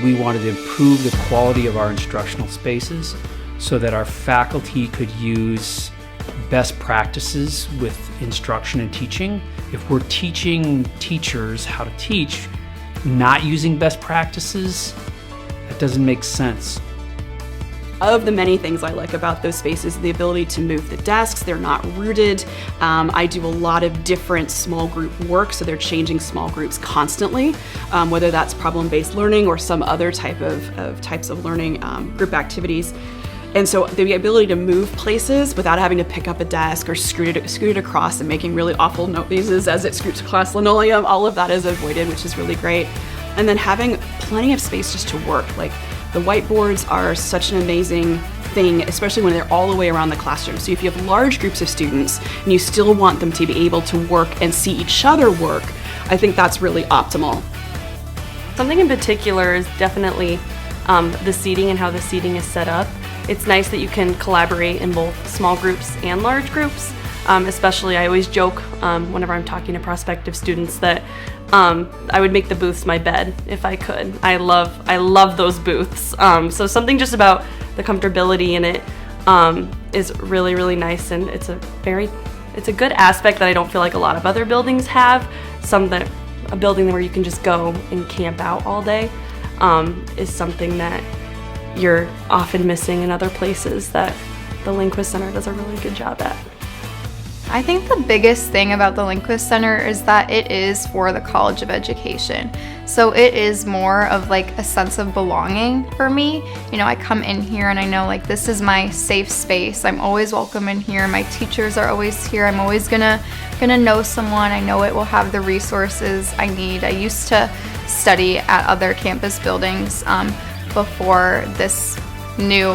We wanted to improve the quality of our instructional spaces so that our faculty could use best practices with instruction and teaching. If we're teaching teachers how to teach, not using best practices, that doesn't make sense. Of the many things I like about those spaces, the ability to move the desks, they're not rooted. I do a lot of different small group work, so they're changing small groups constantly, whether that's problem-based learning or some other types of learning group activities. And so the ability to move places without having to pick up a desk or scoot it across and making really awful noises as it scoots across linoleum, all of that is avoided, which is really great. And then having plenty of space just to work. Like, the whiteboards are such an amazing thing, especially when they're all the way around the classroom. So if you have large groups of students and you still want them to be able to work and see each other work, I think that's really optimal. Something in particular is definitely the seating and how the seating is set up. It's nice that you can collaborate in both small groups and large groups. Especially, I always joke whenever I'm talking to prospective students that I would make the booths my bed if I could. I love those booths. So something just about the comfortability in it is really, really nice, and it's a good aspect that I don't feel like a lot of other buildings have. A building where you can just go and camp out all day is something that you're often missing in other places that the Lindquist Center does a really good job at. I think the biggest thing about the Lindquist Center is that it is for the College of Education. So it is more of like a sense of belonging for me. You know, I come in here and I know like this is my safe space. I'm always welcome in here. My teachers are always here. I'm always gonna know someone. I know it will have the resources I need. I used to study at other campus buildings before this new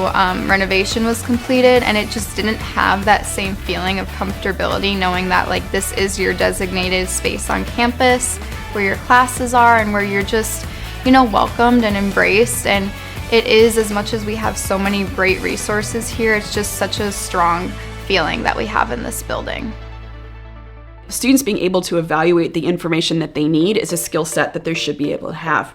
renovation was completed, and it just didn't have that same feeling of comfortability knowing that like this is your designated space on campus where your classes are and where you're just, you know, welcomed and embraced. And it is, as much as we have so many great resources here, it's just such a strong feeling that we have in this building. Students being able to evaluate the information that they need is a skill set that they should be able to have.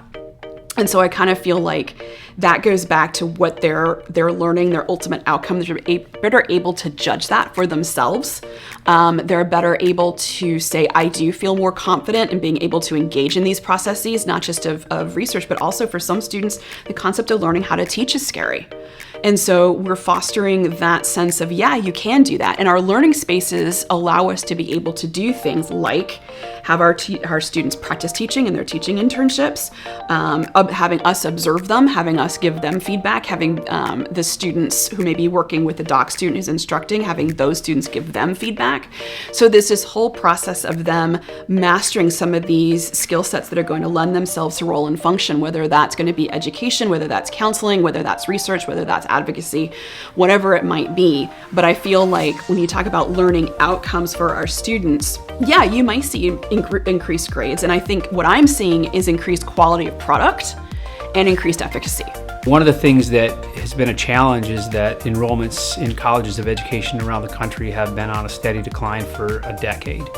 And so I kind of feel like that goes back to what they're learning, their ultimate outcome. They're better able to judge that for themselves. They're better able to say, I do feel more confident in being able to engage in these processes, not just of research, but also for some students, the concept of learning how to teach is scary. And so we're fostering that sense of, yeah, you can do that. And our learning spaces allow us to be able to do things like have our students practice teaching in their teaching internships, having us observe them, having us give them feedback, having the students who may be working with the doc student who's instructing, having those students give them feedback. So there's this whole process of them mastering some of these skill sets that are going to lend themselves to role and function, whether that's going to be education, whether that's counseling, whether that's research, whether that's advocacy, whatever it might be. But I feel like when you talk about learning outcomes for our students, yeah, you might see increased grades. And I think what I'm seeing is increased quality of product and increased efficacy. One of the things that has been a challenge is that enrollments in colleges of education around the country have been on a steady decline for a decade.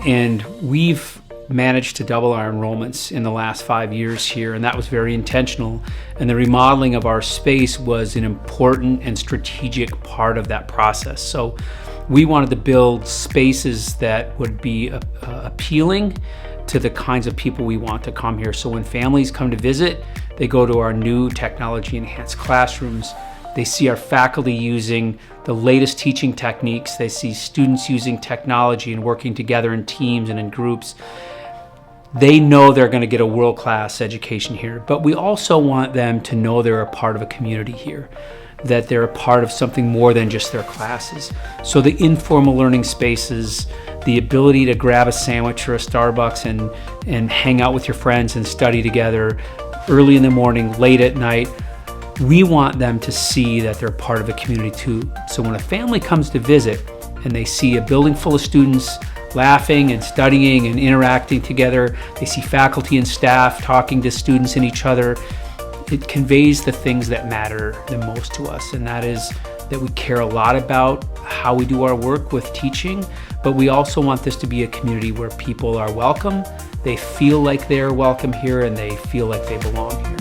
And we've managed to double our enrollments in the last 5 years here, and that was very intentional. And the remodeling of our space was an important and strategic part of that process. So we wanted to build spaces that would be appealing to the kinds of people we want to come here. So when families come to visit, they go to our new technology-enhanced classrooms. They see our faculty using the latest teaching techniques. They see students using technology and working together in teams and in groups. They know they're going to get a world-class education here, but we also want them to know they're a part of a community here, that they're a part of something more than just their classes. So the informal learning spaces, the ability to grab a sandwich or a Starbucks and hang out with your friends and study together early in the morning, late at night, we want them to see that they're part of a community too. So when a family comes to visit and they see a building full of students laughing and studying and interacting together, they see faculty and staff talking to students and each other, it conveys the things that matter the most to us, and that is that we care a lot about how we do our work with teaching, but we also want this to be a community where people are welcome, they feel like they're welcome here, and they feel like they belong here.